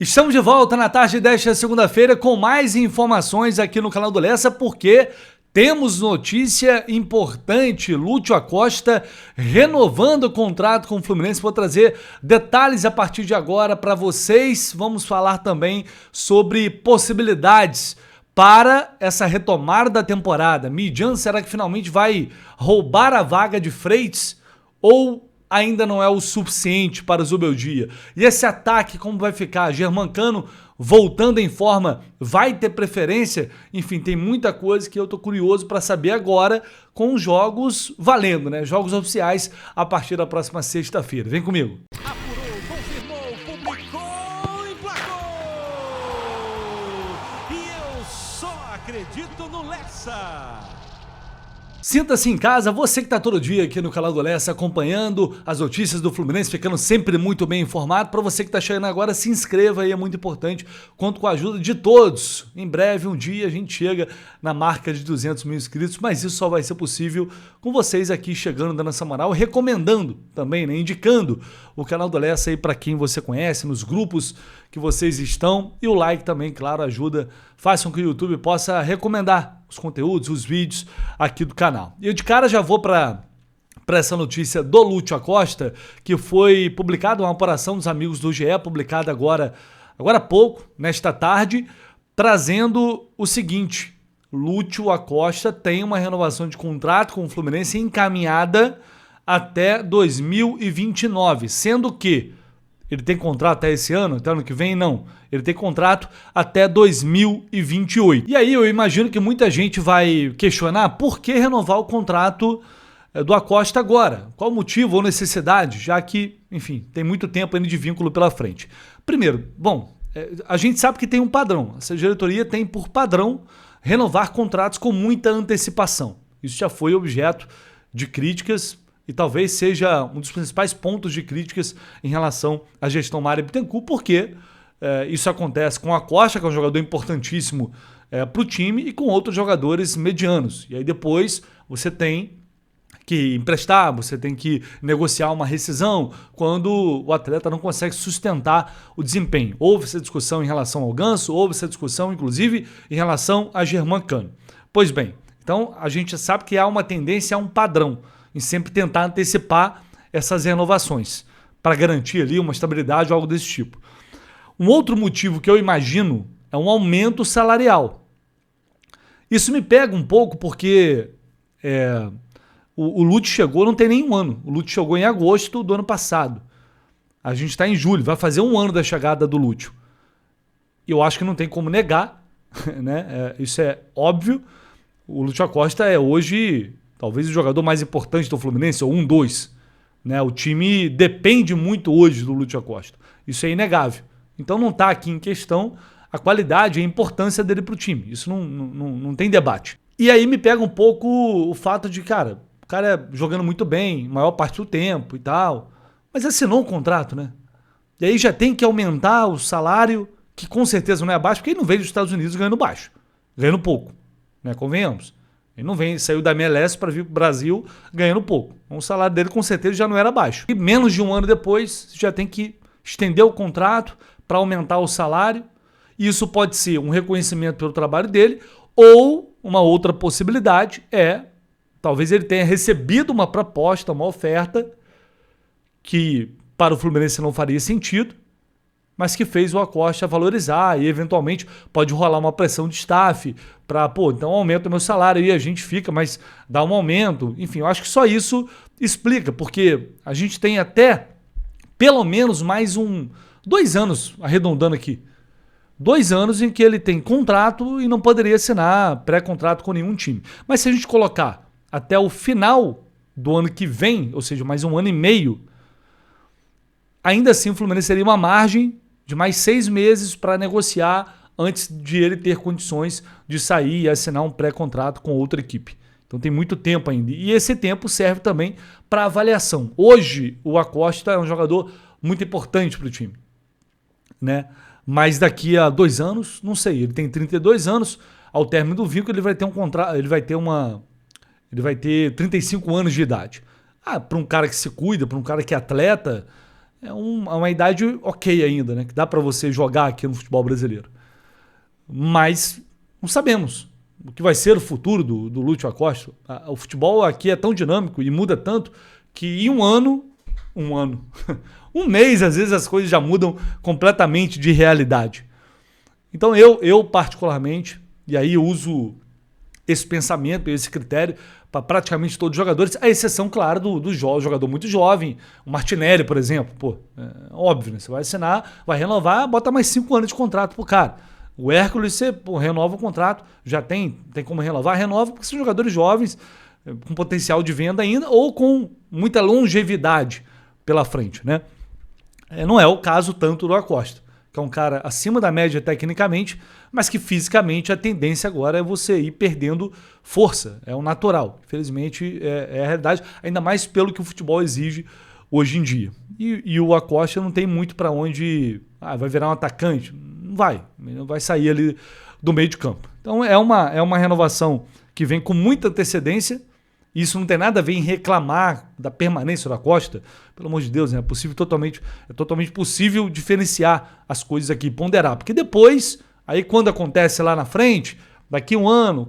Estamos de volta na tarde desta segunda-feira com mais informações aqui no canal do Lessa, porque temos notícia importante. Lúcio Acosta renovando o contrato com o Fluminense. Vou trazer detalhes a partir de agora para vocês. Vamos falar também sobre possibilidades para essa retomada da temporada. Midjan, será que finalmente vai roubar a vaga de Freitas ou ainda não é o suficiente para o Zubeldia? E esse ataque, como vai ficar? Germancano voltando em forma, vai ter preferência? Enfim, tem muita coisa que eu tô curioso para saber agora com os jogos valendo, né? Jogos oficiais a partir da próxima sexta-feira. Vem comigo. Apurou, confirmou, publicou, emplacou! E eu só acredito no Lessa! Sinta-se em casa, você que está todo dia aqui no canal do Lessa acompanhando as notícias do Fluminense, ficando sempre muito bem informado. Para você que está chegando agora, se inscreva aí, é muito importante. Conto com a ajuda de todos. Em breve, um dia, a gente chega na marca de 200 mil inscritos, mas isso só vai ser possível com vocês aqui chegando, dando essa moral, recomendando também, né, indicando o canal do Lessa aí para quem você conhece, nos grupos que vocês estão. E o like também, claro, ajuda, faça com que o YouTube possa recomendar os conteúdos, os vídeos aqui do canal. E eu de cara já vou para essa notícia do Lúcio Acosta, que foi publicada, uma apuração dos amigos do GE, publicada agora há pouco, nesta tarde, trazendo o seguinte: Lúcio Acosta tem uma renovação de contrato com o Fluminense encaminhada até 2029, sendo que ele tem contrato até esse ano, até ano que vem? Não. Ele tem contrato até 2028. E aí eu imagino que muita gente vai questionar por que renovar o contrato do Acosta agora. Qual o motivo ou necessidade, já que, enfim, tem muito tempo ainda de vínculo pela frente. Primeiro, bom, a gente sabe que tem um padrão. Essa diretoria tem por padrão renovar contratos com muita antecipação. Isso já foi objeto de críticas e talvez seja um dos principais pontos de críticas em relação à gestão Mário Bittencourt, porque isso acontece com o Acosta, que é um jogador importantíssimo para o time, e com outros jogadores medianos. E aí depois você tem que emprestar, você tem que negociar uma rescisão quando o atleta não consegue sustentar o desempenho. Houve essa discussão em relação ao Ganso, houve essa discussão, inclusive, em relação a Germancano. Pois bem, então a gente sabe que há uma tendência, há um padrão em sempre tentar antecipar essas renovações para garantir ali uma estabilidade ou algo desse tipo. Um outro motivo que eu imagino é um aumento salarial. Isso me pega um pouco porque o Lúcio chegou, não tem nem um ano. O Lúcio chegou em agosto do ano passado. A gente está em julho, vai fazer um ano da chegada do Lúcio. E eu acho que não tem como negar, né? Isso é óbvio. O Lúcio Acosta é hoje talvez o jogador mais importante do Fluminense, ou dois. Né? O time depende muito hoje do Lúcio Acosta. Isso é inegável. Então não está aqui em questão a qualidade e a importância dele para o time. Isso não tem debate. E aí me pega um pouco o fato de, cara, o cara jogando muito bem, maior parte do tempo e tal, mas assinou um contrato, né? E aí já tem que aumentar o salário, que com certeza não é baixo, porque ele não veio dos Estados Unidos ganhando baixo, ganhando pouco, né? Convenhamos. Ele não saiu da MLS para vir para o Brasil ganhando pouco. Então, o salário dele com certeza já não era baixo. E menos de um ano depois, já tem que estender o contrato para aumentar o salário. E isso pode ser um reconhecimento pelo trabalho dele, ou uma outra possibilidade talvez ele tenha recebido uma proposta, uma oferta, que para o Fluminense não faria sentido, mas que fez o Acosta valorizar e eventualmente pode rolar uma pressão de staff para, então aumenta o meu salário e a gente fica, mas dá um aumento. Enfim, eu acho que só isso explica, porque a gente tem até pelo menos mais 2 anos, arredondando aqui, 2 anos em que ele tem contrato e não poderia assinar pré-contrato com nenhum time. Mas se a gente colocar até o final do ano que vem, ou seja, mais 1 ano e meio, ainda assim o Fluminense teria uma margem de mais 6 meses para negociar antes de ele ter condições de sair e assinar um pré-contrato com outra equipe. Então tem muito tempo ainda. E esse tempo serve também para avaliação. Hoje o Acosta é um jogador muito importante para o time, né? Mas daqui a 2 anos, não sei, ele tem 32 anos, ao término do vínculo ele vai ter um contrato, ele vai ter 35 anos de idade. Para um cara que se cuida, para um cara que é atleta, é uma idade ok ainda, né? Que dá para você jogar aqui no futebol brasileiro. Mas não sabemos o que vai ser o futuro do Lúcio Acosta. O futebol aqui é tão dinâmico e muda tanto que em um ano, um mês, às vezes as coisas já mudam completamente de realidade. Então eu particularmente, e aí eu uso esse pensamento, esse critério para praticamente todos os jogadores, a exceção, claro, do jogador muito jovem, o Martinelli, por exemplo. Pô, é óbvio, né? Você vai assinar, vai renovar, bota mais 5 anos de contrato pro cara. O Hércules, você renova o contrato, já tem como renovar, renova, porque são jogadores jovens, com potencial de venda ainda, ou com muita longevidade pela frente, né? Não é o caso tanto do Acosta, que é um cara acima da média tecnicamente, mas que fisicamente a tendência agora é você ir perdendo força, é o natural. Infelizmente é a realidade, ainda mais pelo que o futebol exige hoje em dia. E o Acosta não tem muito para onde vai virar um atacante, não vai sair ali do meio de campo. Então é uma renovação que vem com muita antecedência. Isso não tem nada a ver em reclamar da permanência do Acosta. Pelo amor de Deus, né? É totalmente possível diferenciar as coisas aqui, ponderar. Porque depois, aí quando acontece lá na frente, daqui um ano,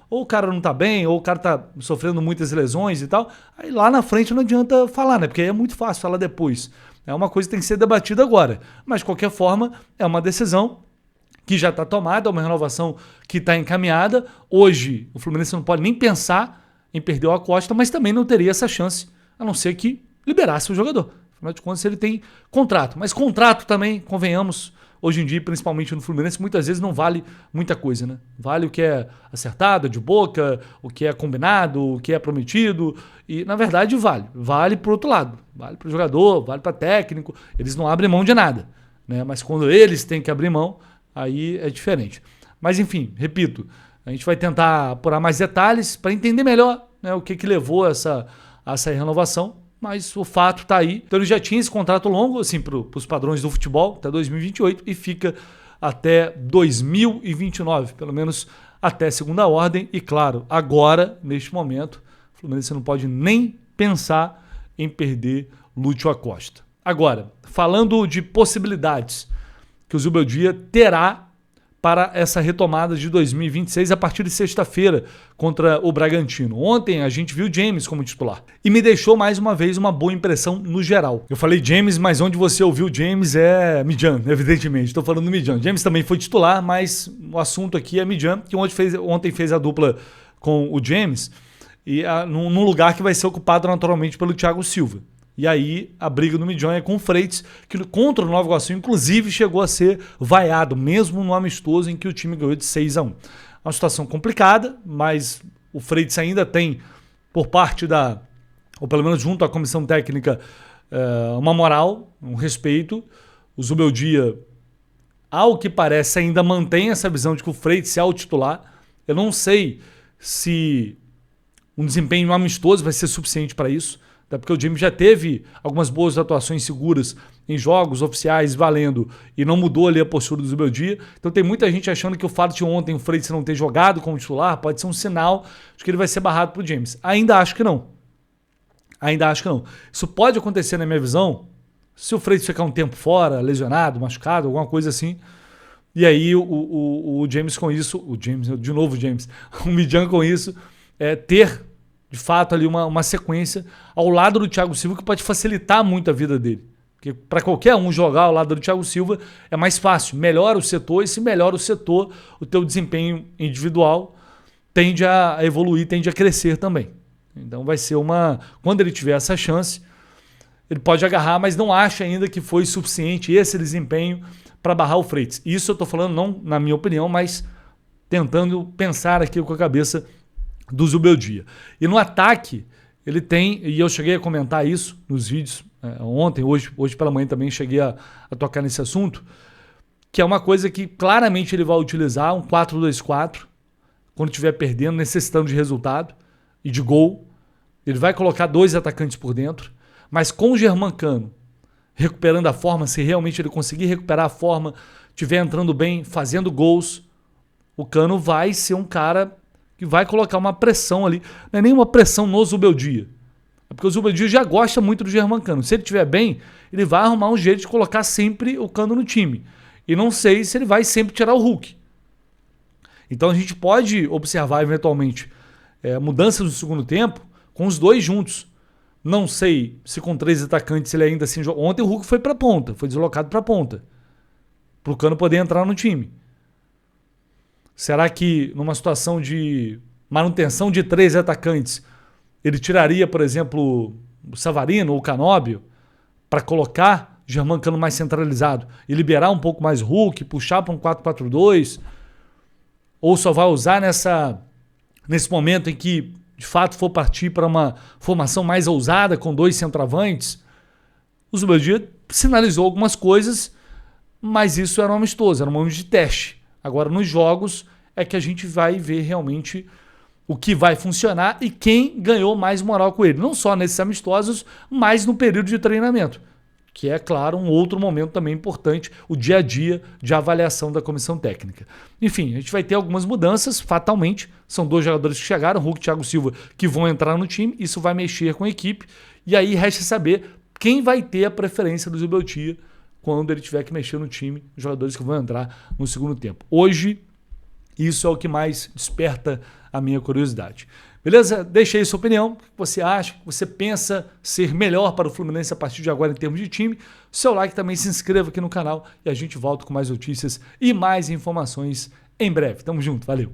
ou o cara não tá bem, ou o cara tá sofrendo muitas lesões e tal, aí lá na frente não adianta falar, né? Porque aí é muito fácil falar depois. É uma coisa que tem que ser debatida agora. Mas, de qualquer forma, é uma decisão que já está tomada, é uma renovação que está encaminhada. Hoje, o Fluminense não pode nem pensar em perder o Acosta, mas também não teria essa chance, a não ser que liberasse o jogador. Afinal de contas, ele tem contrato. Mas contrato também, convenhamos, hoje em dia, principalmente no Fluminense, muitas vezes não vale muita coisa, né? Vale o que é acertado, de boca, o que é combinado, o que é prometido. E, na verdade, vale para o outro lado. Vale para o jogador, vale para técnico. Eles não abrem mão de nada, né? Mas quando eles têm que abrir mão, aí é diferente. Mas, enfim, repito, a gente vai tentar apurar mais detalhes para entender melhor, né, o que levou a essa renovação. Mas o fato está aí. Então ele já tinha esse contrato longo, assim, para os padrões do futebol, até 2028, e fica até 2029, pelo menos até segunda ordem. E claro, agora, neste momento, o Fluminense não pode nem pensar em perder Lúcio Acosta. Agora, falando de possibilidades que o Zubeldia terá para essa retomada de 2026 a partir de sexta-feira contra o Bragantino. Ontem a gente viu o James como titular e me deixou mais uma vez uma boa impressão no geral. Eu falei James, mas onde você ouviu James é Midjan, evidentemente. Estou falando do Midjan. James também foi titular, mas o assunto aqui é Midjan, que ontem fez a dupla com o James e num lugar que vai ser ocupado naturalmente pelo Thiago Silva. E aí a briga do Midjan é com o Freitas, que contra o Nova Iguaçu, inclusive, chegou a ser vaiado, mesmo no amistoso em que o time ganhou de 6-1. Uma situação complicada, mas o Freitas ainda tem, por parte ou pelo menos junto à comissão técnica, uma moral, um respeito. O Zubeldia, ao que parece, ainda mantém essa visão de que o Freitas é o titular. Eu não sei se um desempenho amistoso vai ser suficiente para isso. Até porque o James já teve algumas boas atuações seguras em jogos oficiais valendo e não mudou ali a postura do Zubeldia. Então tem muita gente achando que o fato de ontem o Freitas não ter jogado como titular pode ser um sinal de que ele vai ser barrado pro James. Ainda acho que não. Isso pode acontecer na minha visão se o Freitas ficar um tempo fora, lesionado, machucado, alguma coisa assim. E aí o James com isso, o Midjan com isso, ter de fato ali uma sequência ao lado do Thiago Silva que pode facilitar muito a vida dele. Porque para qualquer um jogar ao lado do Thiago Silva é mais fácil. Melhora o setor e se melhora o setor, o teu desempenho individual tende a evoluir, tende a crescer também. Então vai ser quando ele tiver essa chance, ele pode agarrar, mas não acha ainda que foi suficiente esse desempenho para barrar o Freitas. Isso eu estou falando não na minha opinião, mas tentando pensar aqui com a cabeça do Zubeldia. E no ataque, ele tem, e eu cheguei a comentar isso nos vídeos ontem, hoje pela manhã também cheguei a tocar nesse assunto, que é uma coisa que claramente ele vai utilizar, um 4-2-4, quando estiver perdendo, necessitando de resultado e de gol. Ele vai colocar 2 atacantes por dentro, mas com o Germancano recuperando a forma, se realmente ele conseguir recuperar a forma, estiver entrando bem, fazendo gols, o Cano vai ser um cara que vai colocar uma pressão ali. Não é nem uma pressão no Zubeldia, É porque o Zubeldia já gosta muito do Germancano. Se ele estiver bem, ele vai arrumar um jeito de colocar sempre o Cano no time. E não sei se ele vai sempre tirar o Hulk. Então a gente pode observar eventualmente mudanças no segundo tempo com os dois juntos. Não sei se com 3 atacantes ele ainda assim joga. Ontem o Hulk foi para a ponta, foi deslocado para a ponta, para o Cano poder entrar no time. Será que numa situação de manutenção de 3 atacantes, ele tiraria, por exemplo, o Savarino ou o Canóbio para colocar Germancano mais centralizado e liberar um pouco mais Hulk, puxar para um 4-4-2? Ou só vai usar nesse momento em que de fato for partir para uma formação mais ousada com 2 centroavantes? O Zubeldia sinalizou algumas coisas, mas isso era um amistoso, era um momento de teste. Agora nos jogos é que a gente vai ver realmente o que vai funcionar e quem ganhou mais moral com ele. Não só nesses amistosos, mas no período de treinamento, que é, claro, um outro momento também importante, o dia a dia de avaliação da comissão técnica. Enfim, a gente vai ter algumas mudanças, fatalmente. São 2 jogadores que chegaram, Hulk e Thiago Silva, que vão entrar no time. Isso vai mexer com a equipe. E aí resta saber quem vai ter a preferência do Zubeldia quando ele tiver que mexer no time, os jogadores que vão entrar no segundo tempo. Hoje, isso é o que mais desperta a minha curiosidade. Beleza? Deixa aí sua opinião. O que você acha? O que você pensa ser melhor para o Fluminense a partir de agora em termos de time? Seu like também, se inscreva aqui no canal e a gente volta com mais notícias e mais informações em breve. Tamo junto, valeu!